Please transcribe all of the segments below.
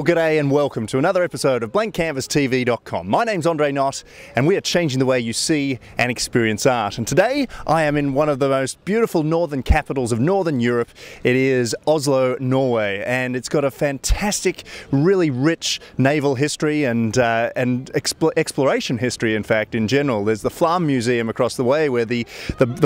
Well, g'day and welcome to another episode of BlankCanvasTV.com. My name's Andre Knott and we are changing the way you see and experience art. And today I am in one of the most beautiful northern capitals of Northern Europe. It is Oslo, Norway, and it's got a fantastic, really rich naval history and exploration history, in fact, in general. There's the Flam Museum across the way where the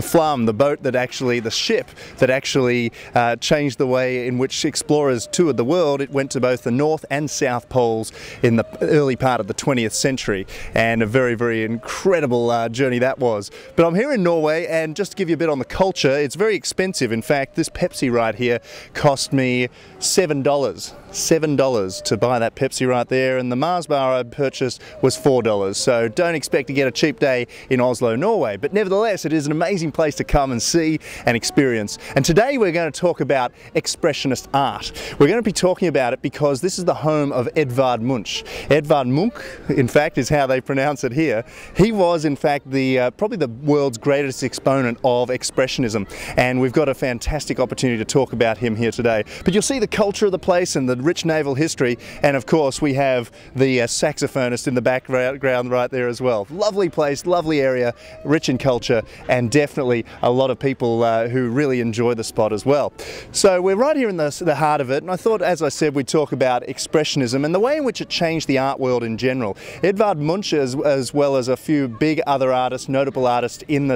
Flam, the boat that actually, the ship that actually changed the way in which explorers toured the world. It went to both the North and South Poles in the early part of the 20th century, and a very, very incredible journey that was. But I'm here in Norway, and just to give you a bit on the culture, it's very expensive. In fact, this Pepsi right here cost me $7 to buy that Pepsi right there, and the Mars bar I purchased was $4. So don't expect to get a cheap day in Oslo, Norway, but nevertheless it is an amazing place to come and see and experience. And today we're going to talk about expressionist art. We're going to be talking about it because this is the home of Edvard Munch. Edvard Munch, in fact, is how they pronounce it here. He was, in fact, probably the world's greatest exponent of expressionism, and we've got a fantastic opportunity to talk about him here today. But you'll see the culture of the place and the rich naval history, and of course we have the saxophonist in the background right there as well. Lovely place, lovely area, rich in culture, and definitely a lot of people who really enjoy the spot as well. So we're right here in the heart of it, and I thought, as I said, we'd talk about expressionism and the way in which it changed the art world in general. Edvard Munch, as well as a few big other artists, notable artists in the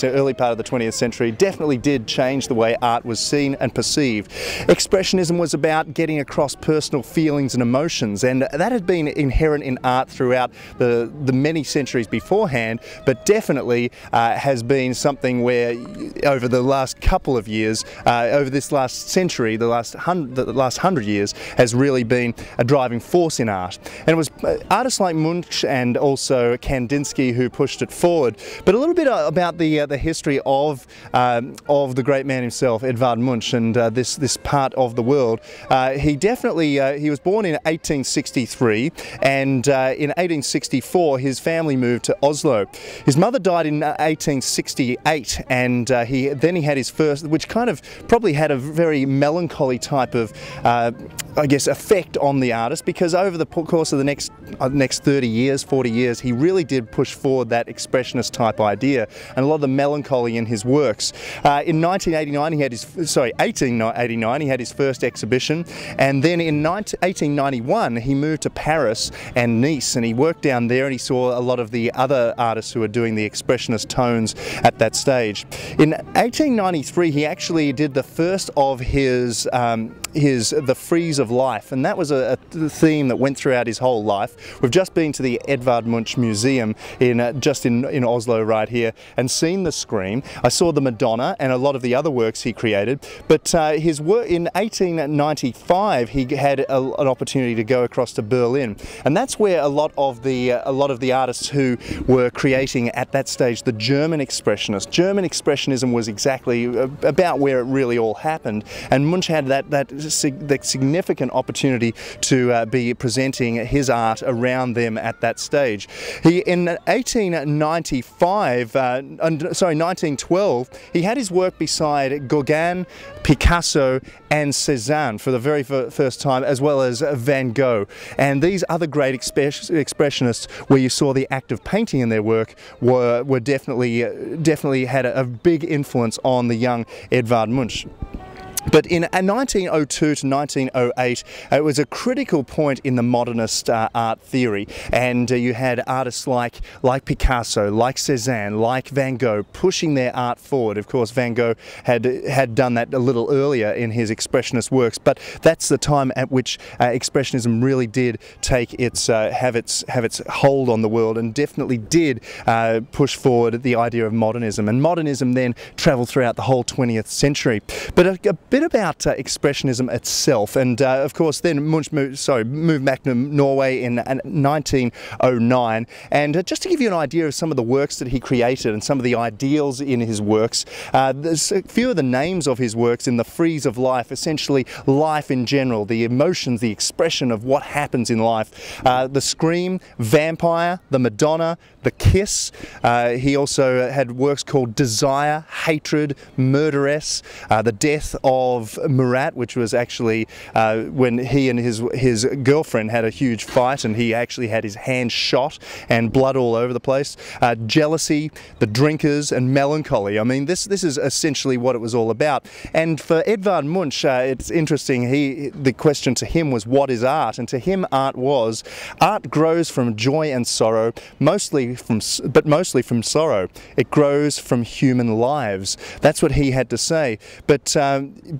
early part of the 20th century, definitely did change the way art was seen and perceived. Expressionism was about getting across personal feelings and emotions, and that had been inherent in art throughout the many centuries beforehand, but definitely has been something where over the last couple of years, over this last century, the last 100 years, has really been a driving force in art. And it was artists like Munch and also Kandinsky who pushed it forward. But a little bit about the history of the great man himself, Edvard Munch, and this part of the world. He was born in 1863, and in 1864 his family moved to Oslo. His mother died in 1868, and he had his first, which kind of probably had a very melancholy type of I guess effect on the artist, because over the course of the next 30 years, 40 years, he really did push forward that expressionist type idea and a lot of the melancholy in his works. In 1889 he had his first exhibition, and then in 1891 he moved to Paris and Nice, and he worked down there and he saw a lot of the other artists who were doing the expressionist tones at that stage. In 1893 he actually did the first of the frieze of life, and that was a theme that went throughout his whole life. We've just been to the Edvard Munch Museum in Oslo right here and seen the Scream. I saw the Madonna and a lot of the other works he created, but his work in 1895 he had an opportunity to go across to Berlin, and that's where a lot of the artists who were creating at that stage the German Expressionists. German Expressionism was exactly about where it really all happened, and Munch had that significant opportunity to be presenting his art around them at that stage. In 1912, he had his work beside Gauguin, Picasso and Cézanne for the very first time, as well as Van Gogh. And these other great expressionists, where you saw the act of painting in their work, were definitely had a big influence on the young Edvard Munch. But in 1902 to 1908, it was a critical point in the modernist art theory, and you had artists like Picasso, like Cézanne, like Van Gogh pushing their art forward. Of course, Van Gogh had done that a little earlier in his expressionist works, but that's the time at which expressionism really did take have its hold on the world, and definitely did push forward the idea of modernism. And modernism then travelled throughout the whole 20th century. But a bit about expressionism itself, and of course then Munch moved back to Norway in 1909, and just to give you an idea of some of the works that he created and some of the ideals in his works, there's a few of the names of his works in the frieze of life, essentially life in general, the emotions, the expression of what happens in life. The Scream, Vampire, the Madonna, the Kiss. He also had works called Desire, Hatred, Murderess, the Death of of Murat, which was actually when he and his girlfriend had a huge fight, and he actually had his hand shot and blood all over the place. Jealousy, the drinkers, and melancholy. I mean, this is essentially what it was all about. And for Edvard Munch, it's interesting. The question to him was, what is art? And to him, art grows from joy and sorrow, mostly from sorrow. It grows from human lives. That's what he had to say. But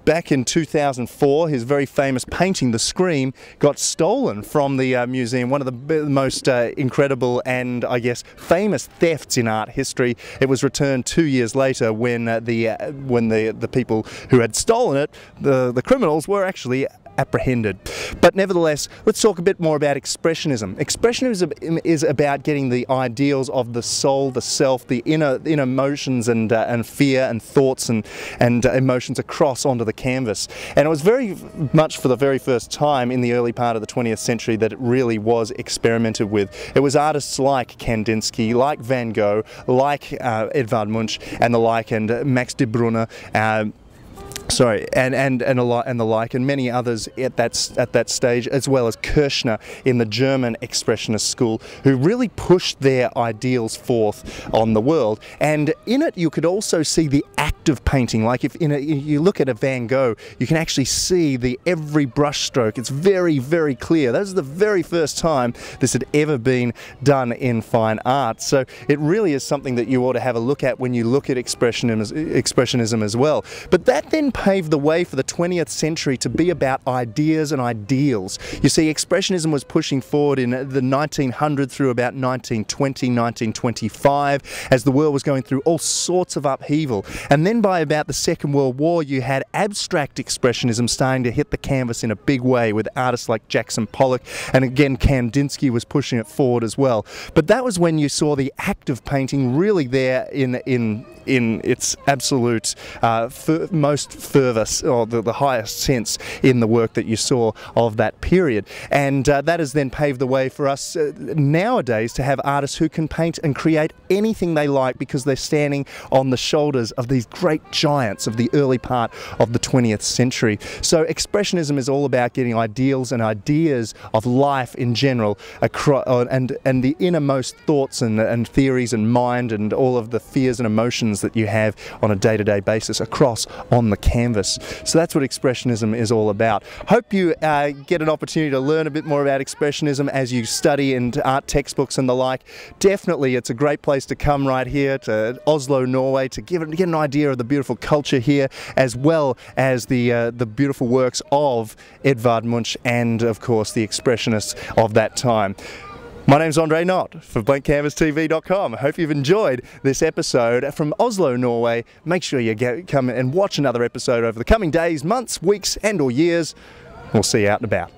back in 2004, his very famous painting, The Scream, got stolen from the museum. One of the most incredible and, I guess, famous thefts in art history. It was returned 2 years later when the people who had stolen it, the criminals, were actually apprehended. But nevertheless, let's talk a bit more about Expressionism. Expressionism is about getting the ideals of the soul, the self, the inner emotions and fear and thoughts and emotions across onto the canvas. And it was very much for the very first time in the early part of the 20th century that it really was experimented with. It was artists like Kandinsky, like Van Gogh, like Edvard Munch and the like, and Max de Brunner, and the like, and many others at that stage, as well as Kirchner in the German Expressionist school, who really pushed their ideals forth on the world. And in it, you could also see the act of painting. Like if you look at a Van Gogh, you can actually see every brush stroke. It's very, very clear. That was the very first time this had ever been done in fine art. So it really is something that you ought to have a look at when you look at Expressionism as well. But that then paved the way for the 20th century to be about ideas and ideals. You see, Expressionism was pushing forward in the 1900 through about 1920, 1925, as the world was going through all sorts of upheaval. And then by about the Second World War, you had abstract Expressionism starting to hit the canvas in a big way, with artists like Jackson Pollock, and again Kandinsky was pushing it forward as well. But that was when you saw the act of painting really there in its absolute most fervour, or the highest sense in the work that you saw of that period. And that has then paved the way for us nowadays to have artists who can paint and create anything they like, because they're standing on the shoulders of these great giants of the early part of the 20th century. So Expressionism is all about getting ideals and ideas of life in general, and the innermost thoughts and theories and mind and all of the fears and emotions that you have on a day-to-day basis across on the canvas. So that's what Expressionism is all about. Hope you get an opportunity to learn a bit more about Expressionism as you study in art textbooks and the like. Definitely it's a great place to come right here to Oslo, Norway, to get an idea of the beautiful culture here, as well as the beautiful works of Edvard Munch and of course the Expressionists of that time. My name's Andre Knott for BlankCanvasTV.com. I hope you've enjoyed this episode from Oslo, Norway. Make sure you come and watch another episode over the coming days, months, weeks and or years. We'll see you out and about.